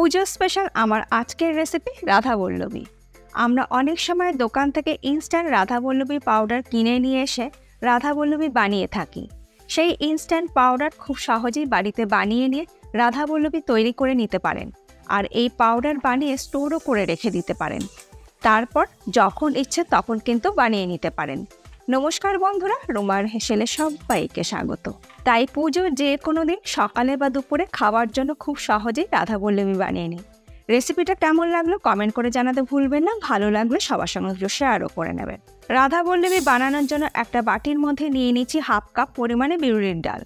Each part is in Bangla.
পুজো স্পেশাল আমার আজকের রেসিপি রাধাবল্লভী। আমরা অনেক সময় দোকান থেকে ইনস্ট্যান্ট রাধাবল্লভী পাউডার কিনে নিয়ে এসে রাধাবল্লভী বানিয়ে থাকি। সেই ইনস্ট্যান্ট পাউডার খুব সহজেই বাড়িতে বানিয়ে নিয়ে রাধাবল্লভী তৈরি করে নিতে পারেন, আর এই পাউডার বানিয়ে স্টোরও করে রেখে দিতে পারেন। তারপর যখন ইচ্ছে তখন কিন্তু বানিয়ে নিতে পারেন। নমস্কার বন্ধুরা, রুমার হেসেলে সবাইকে স্বাগত। তাই পুজো যে কোনো দিন সকালে বা দুপুরে খাওয়ার জন্য খুব সহজেই রাধাবল্লভী বানিয়ে নিই। রেসিপিটা কেমন লাগলো কমেন্ট করে জানাতে ভুলবেন না। ভালো লাগলে সবার সঙ্গে শেয়ারও করে নেবেন। রাধাবল্লভী বানানোর জন্য একটা বাটির মধ্যে নিয়ে নিচ্ছি হাফ কাপ পরিমাণে বিউলির ডাল।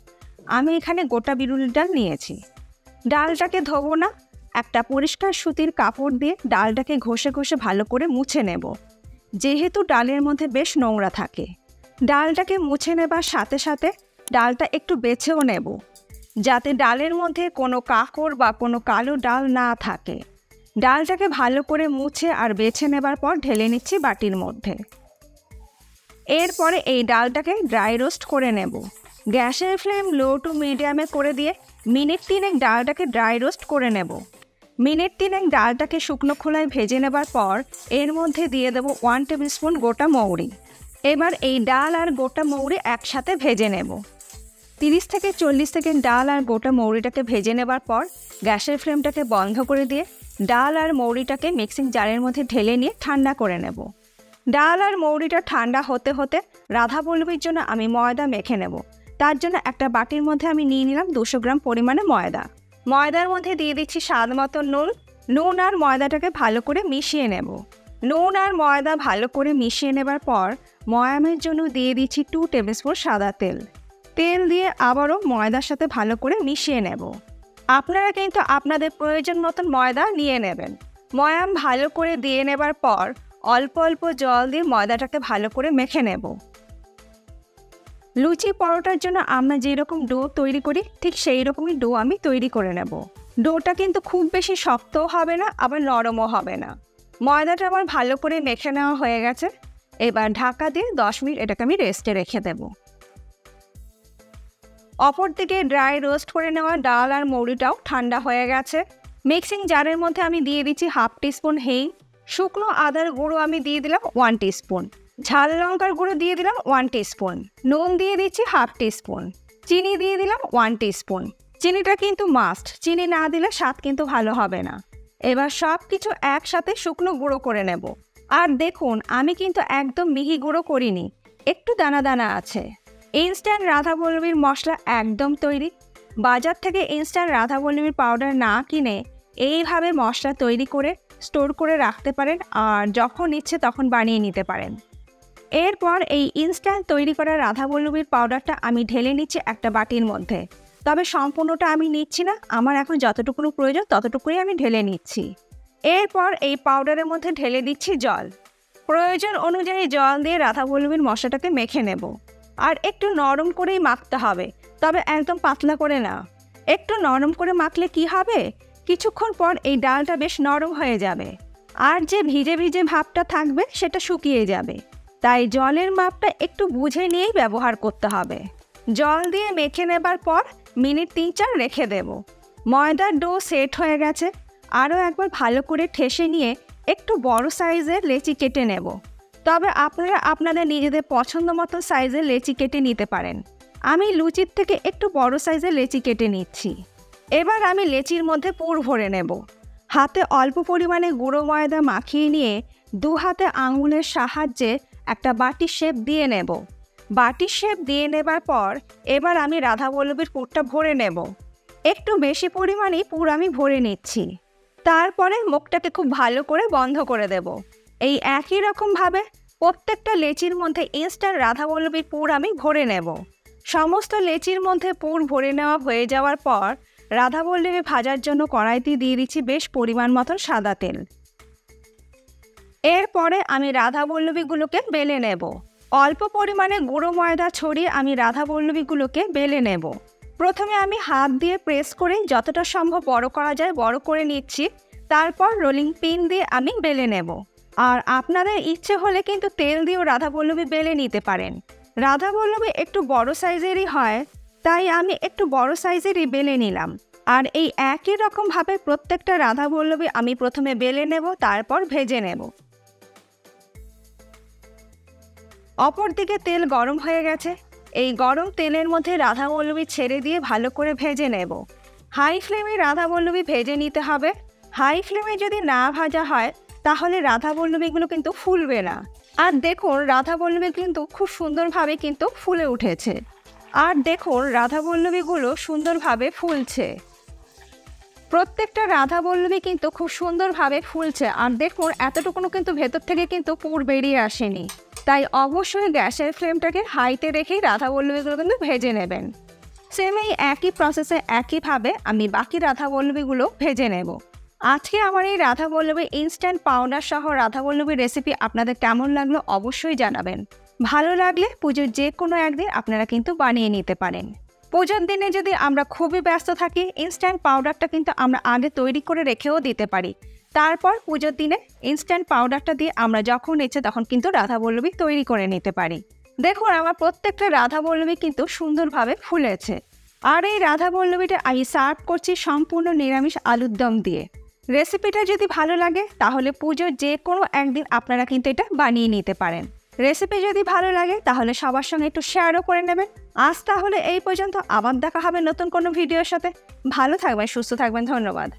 আমি এখানে গোটা বিউলির ডাল নিয়েছি। ডালটাকে ধোবো না, একটা পরিষ্কার সুতির কাপড় দিয়ে ডালটাকে ঘষে ঘষে ভালো করে মুছে নেব। যেহেতু ডালের মধ্যে বেশ নোংরা থাকে, ডালটাকে মুছে নেবার সাথে সাথে ডালটা একটু বেছেও নেব, যাতে ডালের মধ্যে কোনো কাঁকড় বা কোনো কালো ডাল না থাকে। ডালটাকে ভালো করে মুছে আর বেছে নেবার পর ঢেলে নিচ্ছি বাটির মধ্যে। এরপরে এই ডালটাকে ড্রাই রোস্ট করে নেব। গ্যাসের ফ্লেম লো টু মিডিয়ামে করে দিয়ে মিনিট 3 ডালটাকে ড্রাই রোস্ট করে নেব। মিনিট 3 ডালটাকে শুকনো খোলায় ভেজে নেবার পর এর মধ্যে দিয়ে দেবো 1 টেবিল স্পুন গোটা মৌরি। এবার এই ডাল আর গোটা মৌরি একসাথে ভেজে নেব। 30 থেকে 40 সেকেন্ড ডাল আর গোটা মৌরিটাকে ভেজে নেবার পর গ্যাসের ফ্লেমটাকে বন্ধ করে দিয়ে ডাল আর মৌরিটাকে মিক্সিং জারের মধ্যে ঢেলে নিয়ে ঠান্ডা করে নেব। ডাল আর মৌরিটা ঠান্ডা হতে হতে রাধাবল্লভীর জন্য আমি ময়দা মেখে নেব। তার জন্য একটা বাটির মধ্যে আমি নিয়ে নিলাম 200 গ্রাম পরিমাণে ময়দা। ময়দার মধ্যে দিয়ে দিচ্ছি স্বাদ মতো নুন আর ময়দাটাকে ভালো করে মিশিয়ে নেব। নুন আর ময়দা ভালো করে মিশিয়ে নেবার পর ময়ামের জন্য দিয়ে দিচ্ছি 2 টেবিল স্পুন সাদা তেল দিয়ে আবারও ময়দার সাথে ভালো করে মিশিয়ে নেব। আপনারা কিন্তু আপনাদের প্রয়োজন মতন ময়দা নিয়ে নেবেন। ময়াম ভালো করে দিয়ে নেবার পর অল্প অল্প জল দিয়ে ময়দাটাকে ভালো করে মেখে নেব। লুচি পরোটার জন্য আমরা যেরকম ডো তৈরি করি ঠিক সেই রকমই ডো আমি তৈরি করে নেব। ডোটা কিন্তু খুব বেশি শক্তও হবে না, আবার নরমও হবে না। ময়দাটা আমার ভালো করে মেখে নেওয়া হয়ে গেছে। এবার ঢাকা দিয়ে 10 মিনিট এটাকে আমি রেস্টে রেখে দেব। অপরদিকে ড্রাই রোস্ট করে নেওয়া ডাল আর মৌরিটাও ঠান্ডা হয়ে গেছে। মিক্সিং জারের মধ্যে আমি দিয়ে দিচ্ছি হাফ টিস্পুন হিং, শুকনো আদার গুঁড়ো আমি দিয়ে দিলাম 1 টিস্পুন, ঝাল লঙ্কার গুঁড়ো দিয়ে দিলাম 1 টিস্পুন, নুন দিয়ে দিচ্ছি হাফ টিস্পুন, চিনি দিয়ে দিলাম 1 টিস্পুন। চিনিটা কিন্তু মাস্ট, চিনি না দিলে স্বাদ কিন্তু ভালো হবে না। এবার সব কিছু একসাথে শুকনো গুঁড়ো করে নেব। আর দেখুন, আমি কিন্তু একদম মিহি গুঁড়ো করিনি, একটু দানা দানা আছে। ইনস্ট্যান্ট রাধাবল্লভীর মশলা একদম তৈরি। বাজার থেকে ইনস্ট্যান্ট রাধাবল্লভীর পাউডার না কিনে এইভাবে মশলা তৈরি করে স্টোর করে রাখতে পারেন, আর যখন ইচ্ছে তখন বানিয়ে নিতে পারেন। এরপর এই ইনস্ট্যান্ট তৈরি করা রাধাবল্লভীর পাউডারটা আমি ঢেলে নিচ্ছি একটা বাটির মধ্যে। তবে সম্পূর্ণটা আমি নিচ্ছি না, আমার এখন যতটুকু প্রয়োজন ততটুকুই আমি ঢেলে নিচ্ছি। এরপর এই পাউডারের মধ্যে ঢেলে দিচ্ছি জল। প্রয়োজন অনুযায়ী জল দিয়ে রাধাবল্লভীর মশলাটাকে মেখে নেব। আর একটু নরম করেই মাখতে হবে, তবে একদম পাতলা করে না। একটু নরম করে মাখলে কি হবে, কিছুক্ষণ পর এই ডালটা বেশ নরম হয়ে যাবে, আর যে ভিজে ভিজে ভাবটা থাকবে সেটা শুকিয়ে যাবে। তাই জলের মাপটা একটু বুঝে নিয়েই ব্যবহার করতে হবে। জল দিয়ে মেখে নেবার পর মিনিট 3-4 রেখে দেব। ময়দার ডো সেট হয়ে গেছে। আরও একবার ভালো করে ঠেসে নিয়ে একটু বড় সাইজের লেচি কেটে নেব। তবে আপনারা আপনাদের নিজেদের পছন্দ মতো সাইজের লেচি কেটে নিতে পারেন। আমি লুচির থেকে একটু বড় সাইজের লেচি কেটে নিচ্ছি। এবার আমি লেচির মধ্যে পুর ভরে নেব। হাতে অল্প পরিমাণে গুঁড়ো ময়দা মাখিয়ে নিয়ে 2 হাতে আঙুলের সাহায্যে একটা বাটির শেপ দিয়ে নেব। বাটির শেপ দিয়ে নেবার পর এবার আমি রাধাবল্লভীর পুরটা ভরে নেব। একটু বেশি পরিমাণেই পুর আমি ভরে নিচ্ছি। তারপরে মুখটাকে খুব ভালো করে বন্ধ করে দেব। এই একই রকমভাবে প্রত্যেকটা লেচির মধ্যে ইনস্ট্যান্ট রাধাবল্লভীর পুর আমি ভরে নেব। সমস্ত লেচির মধ্যে পুর ভরে নেওয়া হয়ে যাওয়ার পর রাধাবল্লভী ভাজার জন্য কড়াইতে দিয়ে দিচ্ছি বেশ পরিমাণ মতন সাদা তেল। এরপরে আমি রাধাবল্লভীগুলোকে বেলে নেব। অল্প পরিমাণে গুঁড়ো ময়দা ছড়িয়ে আমি রাধাবল্লভীগুলোকে বেলে নেব। প্রথমে আমি হাত দিয়ে প্রেস করে যতটা সম্ভব বড় করা যায় বড় করে নিচ্ছি। তারপর রোলিং পিন দিয়ে আমি বেলে নেব। আর আপনাদের ইচ্ছে হলে কিন্তু তেল দিয়েও রাধাবল্লভী বেলে নিতে পারেন। রাধাবল্লভী একটু বড় সাইজেরই হয়, তাই আমি একটু বড় সাইজেরই বেলে নিলাম। আর এই একই রকমভাবে প্রত্যেকটা রাধাবল্লভী আমি প্রথমে বেলে নেব, তারপর ভেজে নেব। অপরদিকে তেল গরম হয়ে গেছে। এই গরম তেলের মধ্যে রাধাবল্লভী ছেড়ে দিয়ে ভালো করে ভেজে নেব। হাই ফ্লেমে রাধাবল্লভী ভেজে নিতে হবে। হাই ফ্লেমে যদি না ভাজা হয় তাহলে রাধাবল্লভীগুলো কিন্তু ফুলবে না। আর দেখুন রাধাবল্লভী কিন্তু খুব সুন্দরভাবে কিন্তু ফুলে উঠেছে। আর দেখুন রাধাবল্লভীগুলো সুন্দরভাবে ফুলছে। প্রত্যেকটা রাধাবল্লভী কিন্তু খুব সুন্দরভাবে ফুলছে। আর দেখুন এতটুকুনো কিন্তু ভেতর থেকে কিন্তু পুর বেরিয়ে আসেনি। তাই অবশ্যই গ্যাসের ফ্লেমটাকে হাইতে রেখেই রাধাবল্লভীগুলো কিন্তু ভেজে নেবেন। সেম এই একই প্রসেসে একইভাবে আমি বাকি রাধাবল্লভীগুলো ভেজে নেব। আজকে আমার এই রাধাবল্লভী ইনস্ট্যান্ট পাউডার সহ রাধাবল্লভী রেসিপি আপনাদের কেমন লাগলো অবশ্যই জানাবেন। ভালো লাগলে পুজোর যে কোনো একদিন আপনারা কিন্তু বানিয়ে নিতে পারেন। পুজোর দিনে যদি আমরা খুবই ব্যস্ত থাকি, ইনস্ট্যান্ট পাউডারটা কিন্তু আমরা আগে তৈরি করে রেখেও দিতে পারি। তারপর পুজোর দিনে ইনস্ট্যান্ট পাউডারটা দিয়ে আমরা যখন ইচ্ছে তখন কিন্তু রাধাবল্লভী তৈরি করে নিতে পারি। দেখুন আমার প্রত্যেকটা রাধাবল্লভী কিন্তু সুন্দরভাবে ফুলেছে। আর এই রাধাবল্লভীটা আমি সার্ভ করছি সম্পূর্ণ নিরামিষ আলুর দম দিয়ে। রেসিপিটা যদি ভালো লাগে তাহলে পুজোর যে কোনো একদিন আপনারা কিন্তু এটা বানিয়ে নিতে পারেন। রেসিপি যদি ভালো লাগে তাহলে সবার সঙ্গে একটু শেয়ারও করে নেবেন। আজ তাহলে এই পর্যন্ত, আবার দেখা হবে নতুন কোনো ভিডিওর সাথে। ভালো থাকবেন, সুস্থ থাকবেন, ধন্যবাদ।